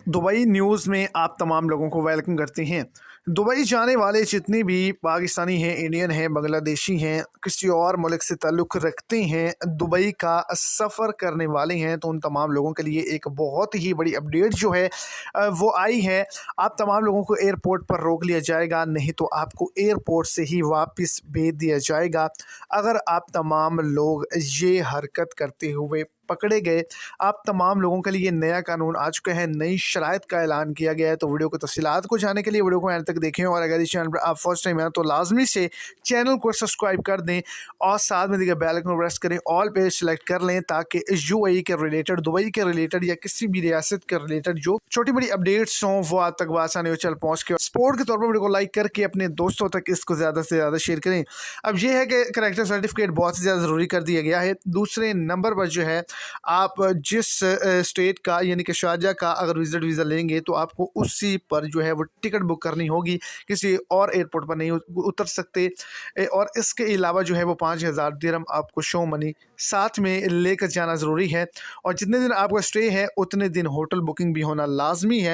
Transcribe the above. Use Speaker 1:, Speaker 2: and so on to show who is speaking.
Speaker 1: Dubai news में आप तमाम लोगों को वेलकम करते हैं। दुबई जाने वाले जितने भी पाकिस्तानी हैं, इंडियन हैं, बांग्लादेशी हैं, किसी और मुल्क से ताल्लुक़ रखते हैं, दुबई का सफ़र करने वाले हैं, तो उन तमाम लोगों के लिए एक बहुत ही बड़ी अपडेट जो है वो आई है। आप तमाम लोगों को एयरपोर्ट पर रोक लिया जाएगा, नहीं तो आपको एयरपोर्ट से ही वापस भेज दिया जाएगा। अगर आप तमाम लोग ये हरकत करते हुए पकड़े गए। आप तमाम लोगों के लिए नया कानून आ चुका है, नई शराइत का ऐलान किया गया है। तो वीडियो को तफसीलात को जानने के लिए वीडियो को एंड तक देखें, और अगर इस चैनल पर आप फर्स्ट टाइम आए तो लाजमी से चैनल को सब्सक्राइब कर दें और साथ में दिखे बेल आइकन प्रेस करें, ऑल पे सेलेक्ट कर लें, ताकि यूएई के रिलेटेड, दुबई के रिलेटेड या किसी भी रियासत के रिलेटेड जो छोटी बड़ी अपडेट्स हों वो आप तक आसानी हो चल पहुँच के सपोर्ट के तौर पर वीडियो को लाइक करके अपने दोस्तों तक इसको ज़्यादा से ज़्यादा शेयर करें। अब यह है कि करैक्टर सर्टिफिकेट बहुत ज़्यादा ज़रूरी कर दिया गया है। दूसरे नंबर पर जो है, आप जिस स्टेट का यानी कि शारजाह का अगर विजिट वीज़ा लेंगे तो आपको उसी पर जो है वो टिकट बुक करनी होगी, किसी और एयरपोर्ट पर नहीं उतर सकते। और इसके अलावा जो है वो 5000 दिरहम आपको शो मनी साथ में लेकर जाना ज़रूरी है, और जितने दिन आपका स्टे है उतने दिन होटल बुकिंग भी होना लाजमी है।